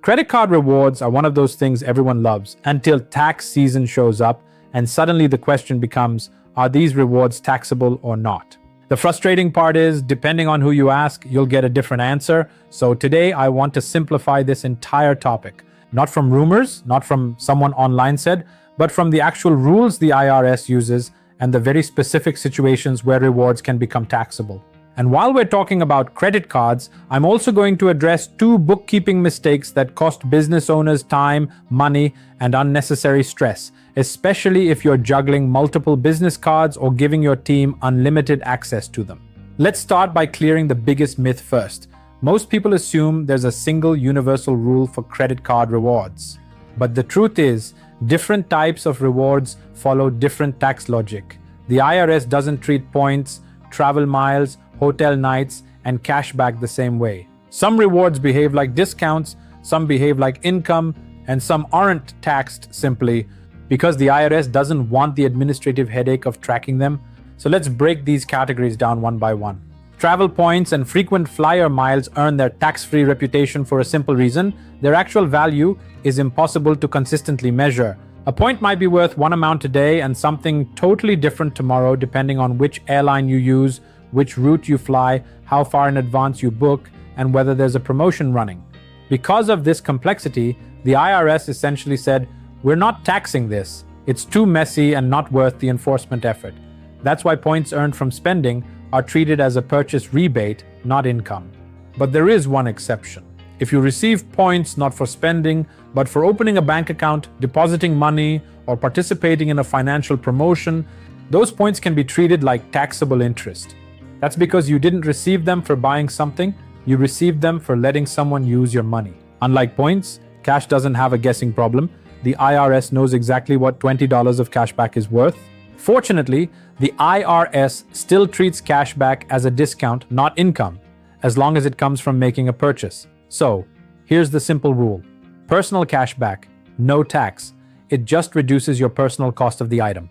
Credit card rewards are one of those things everyone loves until tax season shows up, and suddenly the question becomes, are these rewards taxable or not? The frustrating part is, depending on who you ask, you'll get a different answer. So today I want to simplify this entire topic, not from rumors, not from someone online said, but from the actual rules the IRS uses and the very specific situations where rewards can become taxable. And while we're talking about credit cards, I'm also going to address 2 bookkeeping mistakes that cost business owners time, money, and unnecessary stress, especially if you're juggling multiple business cards or giving your team unlimited access to them. Let's start by clearing the biggest myth first. Most people assume there's a single universal rule for credit card rewards. But the truth is, different types of rewards follow different tax logic. The IRS doesn't treat points, travel miles, hotel nights, and cashback the same way. Some rewards behave like discounts, some behave like income, and some aren't taxed simply because the IRS doesn't want the administrative headache of tracking them. So let's break these categories down one by one. Travel points and frequent flyer miles earn their tax-free reputation for a simple reason: their actual value is impossible to consistently measure. A point might be worth one amount today and something totally different tomorrow, depending on which airline you use, which route you fly, how far in advance you book, and whether there's a promotion running. Because of this complexity, the IRS essentially said, we're not taxing this. It's too messy and not worth the enforcement effort. That's why points earned from spending are treated as a purchase rebate, not income. But there is one exception. If you receive points not for spending, but for opening a bank account, depositing money, or participating in a financial promotion, those points can be treated like taxable interest. That's because you didn't receive them for buying something, you received them for letting someone use your money. Unlike points, cash doesn't have a guessing problem. The IRS knows exactly what $20 of cashback is worth. Fortunately, the IRS still treats cashback as a discount, not income, as long as it comes from making a purchase. So, here's the simple rule. Personal cashback, no tax. It just reduces your personal cost of the item.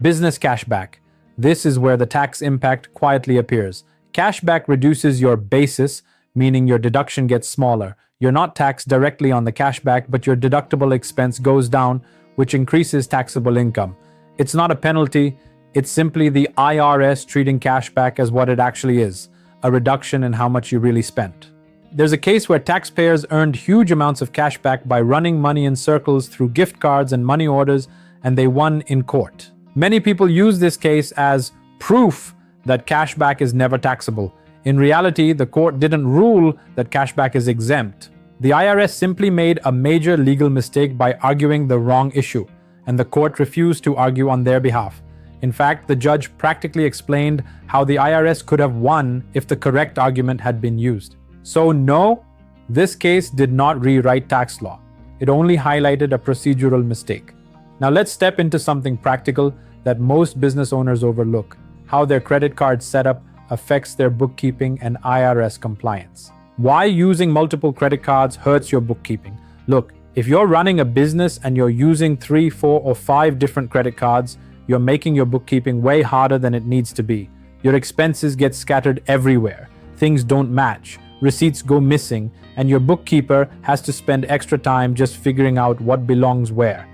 Business cashback. This is where the tax impact quietly appears. Cashback reduces your basis, meaning your deduction gets smaller. You're not taxed directly on the cashback, but your deductible expense goes down, which increases taxable income. It's not a penalty, it's simply the IRS treating cashback as what it actually is, a reduction in how much you really spent. There's a case where taxpayers earned huge amounts of cashback by running money in circles through gift cards and money orders, and they won in court. Many people use this case as proof that cashback is never taxable. In reality, the court didn't rule that cashback is exempt. The IRS simply made a major legal mistake by arguing the wrong issue, and the court refused to argue on their behalf. In fact, the judge practically explained how the IRS could have won if the correct argument had been used. So no, this case did not rewrite tax law. It only highlighted a procedural mistake. Now let's step into something practical that most business owners overlook: how their credit card setup affects their bookkeeping and IRS compliance. Why using multiple credit cards hurts your bookkeeping. Look, if you're running a business and you're using 3, 4, or 5 different credit cards, you're making your bookkeeping way harder than it needs to be. Your expenses get scattered everywhere. Things don't match. Receipts go missing, and your bookkeeper has to spend extra time just figuring out what belongs where.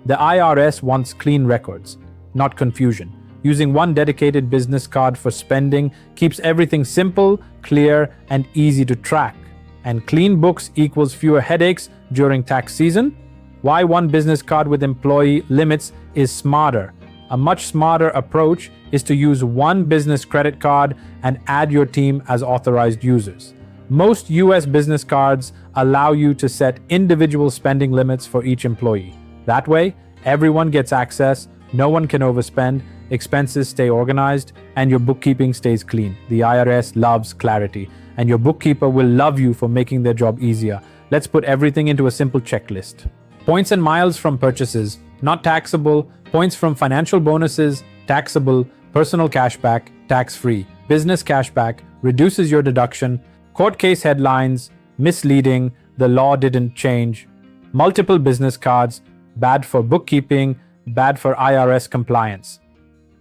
The IRS wants clean records, not confusion. Using one dedicated business card for spending keeps everything simple, clear, and easy to track. And clean books equals fewer headaches during tax season. Why one business card with employee limits is smarter. A much smarter approach is to use one business credit card and add your team as authorized users. Most US business cards allow you to set individual spending limits for each employee. That way, everyone gets access, no one can overspend, expenses stay organized, and your bookkeeping stays clean. The IRS loves clarity, and your bookkeeper will love you for making their job easier. Let's put everything into a simple checklist. Points and miles from purchases, not taxable. Points from financial bonuses, taxable. Personal cashback, tax-free. Business cashback, reduces your deduction. Court case headlines, misleading, the law didn't change. Multiple business cards, bad for bookkeeping, bad for IRS compliance.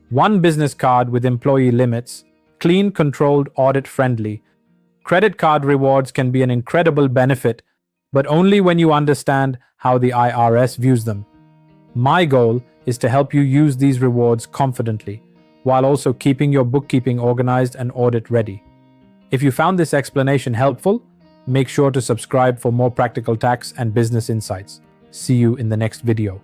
One business card with employee limits, clean, controlled, audit-friendly. Credit card rewards can be an incredible benefit, but only when you understand how the IRS views them. My goal is to help you use these rewards confidently, while also keeping your bookkeeping organized and audit ready. If you found this explanation helpful, make sure to subscribe for more practical tax and business insights. See you in the next video.